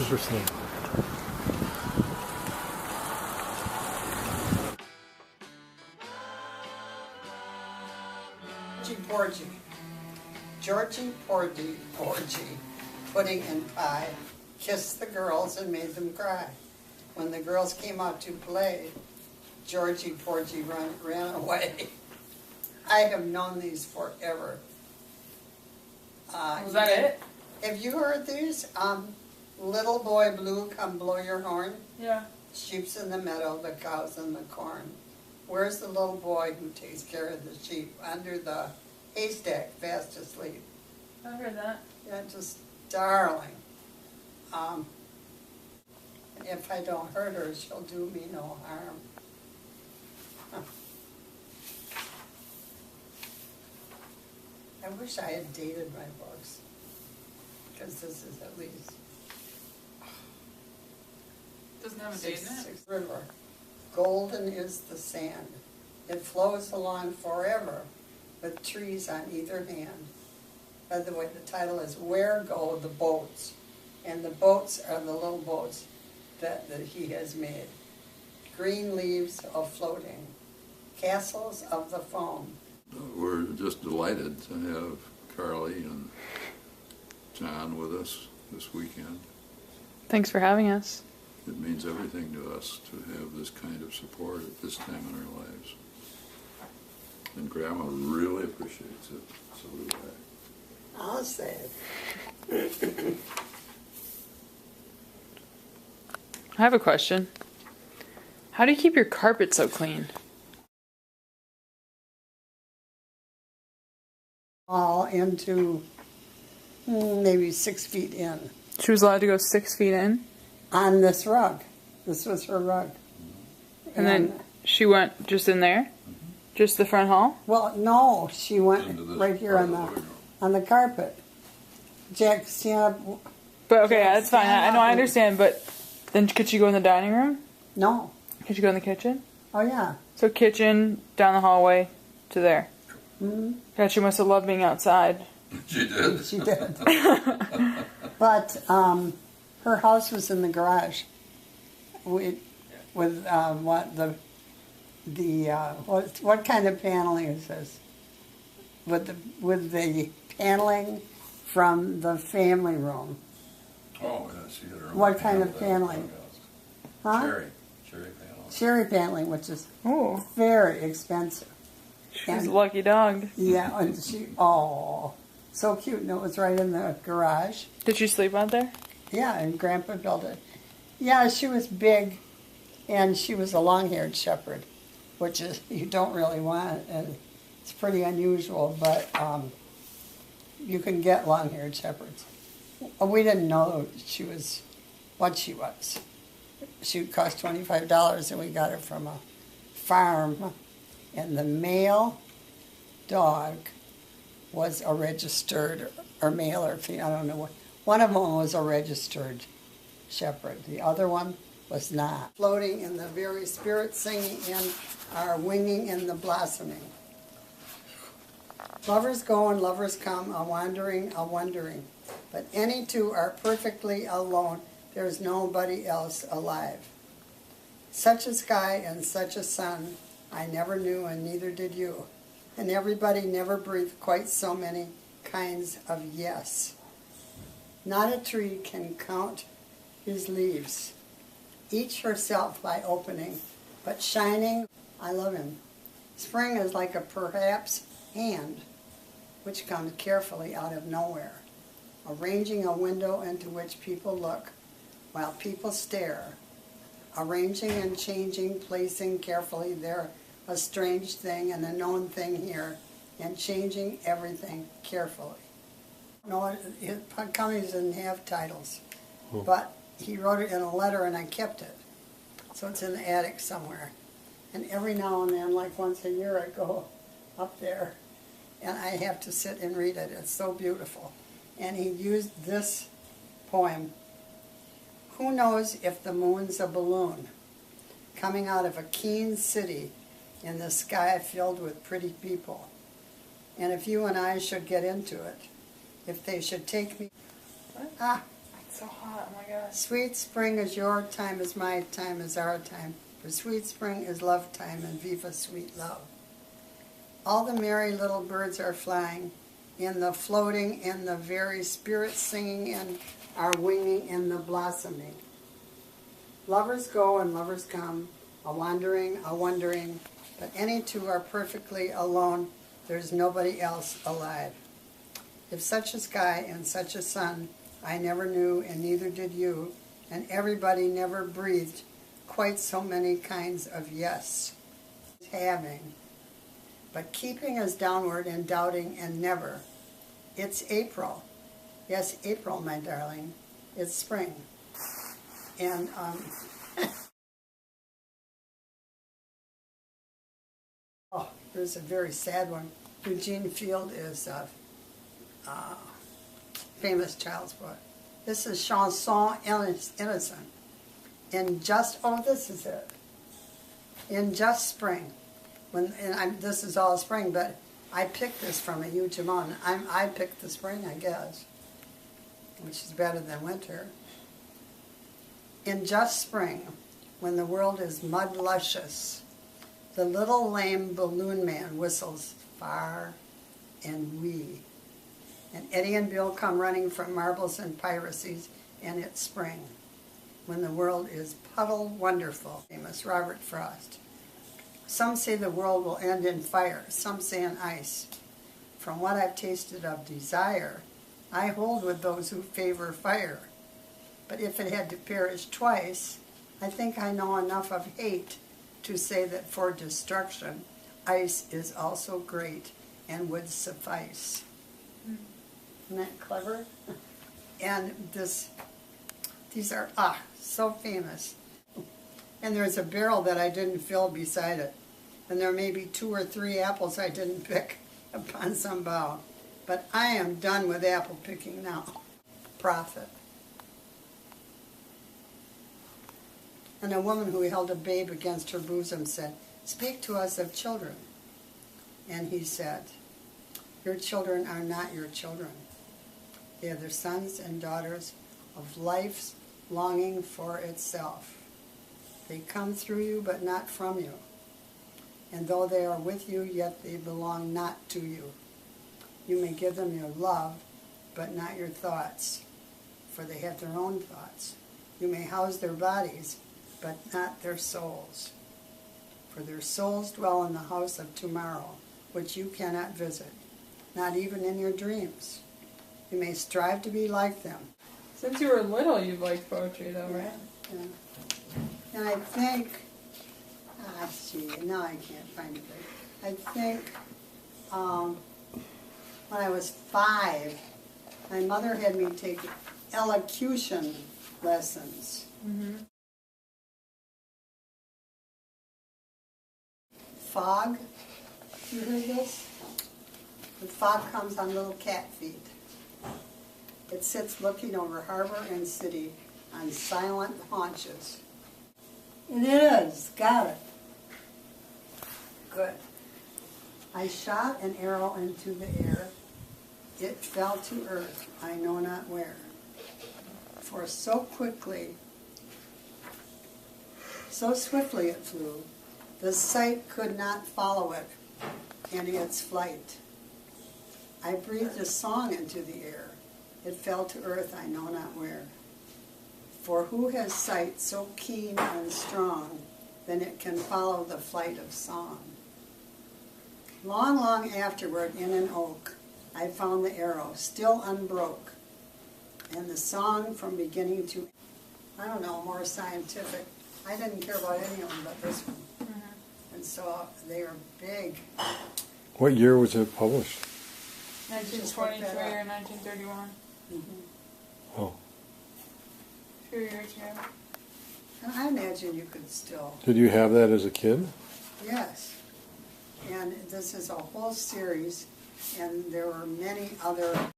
his first name? Georgie Porgy, pudding and pie, kissed the girls and made them cry. When the girls came out to play, Georgie Porgy ran away. I have known these forever. Was that it? Have you heard these? Little boy blue, come blow your horn. Yeah. Sheep's in the meadow, the cows in the corn. Where's the little boy who takes care of the sheep? Under the haystack, fast asleep. I heard that. Yeah, just darling. If I don't hurt her, she'll do me no harm. Huh. I wish I had dated my books, because this is at least Doesn't have a date in it? Sixth River. Golden is the sand. It flows along forever with trees on either hand. By the way, the title is Where Go the Boats? And the boats are the little boats that he has made. Green leaves of floating. Castles of the foam. We're just delighted to have Carly and John with us this weekend. Thanks for having us. It means everything to us to have this kind of support at this time in our lives. And Grandma really appreciates it, so do I. I'll say it. I have a question. How do you keep your carpet so clean? All into maybe 6 feet in. She was allowed to go 6 feet in? On this rug. This was her rug. And then she went just in there? Just the front hall? Well, no, she went right here on the carpet. Jack, stand up. But okay, that's fine. I know, I understand, but then could she go in the dining room? No. Could she go in the kitchen? Oh, yeah. So kitchen, down the hallway, to there. Mm-hmm. God, she must have loved being outside. She did. She did. But her house was in the garage. With what kind of paneling is this? With the paneling from the family room. Oh, yeah, she had her own. What kind of paneling? Huh? Cherry paneling. Cherry paneling, which is Oh, very expensive. she's a lucky dog. Yeah, and so cute. And it was right in the garage. Did she sleep out there? Yeah, and Grandpa built it. Yeah, she was big, and she was a long-haired shepherd, which is you don't really want, and it's pretty unusual, but you can get long-haired shepherds. We didn't know what she was. She would cost $25, and we got her from a farm, and the male dog was a registered, or male or female, I don't know what. One of them was a registered shepherd. The other one was not. Floating in the very spirit, singing in our winging in the blossoming. Lovers go and lovers come, a-wandering, but any two are perfectly alone. There's nobody else alive. Such a sky and such a sun I never knew, and neither did you. And everybody never breathed quite so many kinds of yes. Not a tree can count his leaves, each herself by opening, but shining, I love him. Spring is like a perhaps hand, which comes carefully out of nowhere, arranging a window into which people look, while people stare, arranging and changing, placing carefully there a strange thing and a known thing here, and changing everything carefully. No, Cummings didn't have titles, but he wrote it in a letter and I kept it. So it's in the attic somewhere. And every now and then, like once a year, I go up there and I have to sit and read it. It's so beautiful. And he used this poem. Who knows if the moon's a balloon coming out of a keen city in the sky filled with pretty people? And if you and I should get into it, if they should take me... It's so hot. Oh my gosh. Sweet spring is your time, is my time, is our time. For sweet spring is love time, and viva sweet love. All the merry little birds are flying, in the floating, in the very spirit singing, and are winging in the blossoming. Lovers go and lovers come, a wondering, but any two are perfectly alone. There's nobody else alive. If such a sky and such a sun I never knew, and neither did you, and everybody never breathed quite so many kinds of yes. Having, but keeping us downward and doubting and never. It's April. Yes, April, my darling. It's spring. And oh, there's a very sad one. Eugene Field is a famous child's book. This is Chanson Innocent. This is it. In just spring. This is all spring, but I picked this from a huge amount. I picked the spring, I guess, which is better than winter. In just spring, when the world is mud luscious, the little lame balloon man whistles far and wee. And Eddie and Bill come running from marbles and piracies, and it's spring, when the world is puddle wonderful. Famous Robert Frost. Some say the world will end in fire, some say in ice. From what I've tasted of desire, I hold with those who favor fire. But if it had to perish twice, I think I know enough of hate to say that for destruction, ice is also great and would suffice. Isn't that clever? And these are so famous. And there's a barrel that I didn't fill beside it. And there may be 2 or 3 apples I didn't pick upon some bough. But I am done with apple picking now. Prophet. And a woman who held a babe against her bosom said, "Speak to us of children." And he said, "Your children are not your children. They are the sons and daughters of life's longing for itself. They come through you, but not from you. And though they are with you, yet they belong not to you. You may give them your love, but not your thoughts, for they have their own thoughts. You may house their bodies, but not their souls. For their souls dwell in the house of tomorrow, which you cannot visit, not even in your dreams. You may strive to be like them." Since you were little, you've liked poetry, though, right? Yeah. And I think, now I can't find it. I think when I was 5, my mother had me take elocution lessons. Mm-hmm. Fog, you heard this? The fog comes on little cat feet. It sits looking over harbor and city on silent haunches. It is, got it. Good. I shot an arrow into the air. It fell to earth, I know not where. For so swiftly it flew, the sight could not follow it in its flight. I breathed a song into the air. It fell to earth, I know not where. For who has sight so keen and strong, then it can follow the flight of song? Long, long afterward, in an oak, I found the arrow, still unbroke, and the song from beginning to, more scientific. I didn't care about any of them but this one. Mm-hmm. And so they are big. What year was it published? 1923 or 1931. Mm-hmm. Oh. 2 years ago. And I imagine you could still. Did you have that as a kid? Yes. And this is a whole series, and there were many other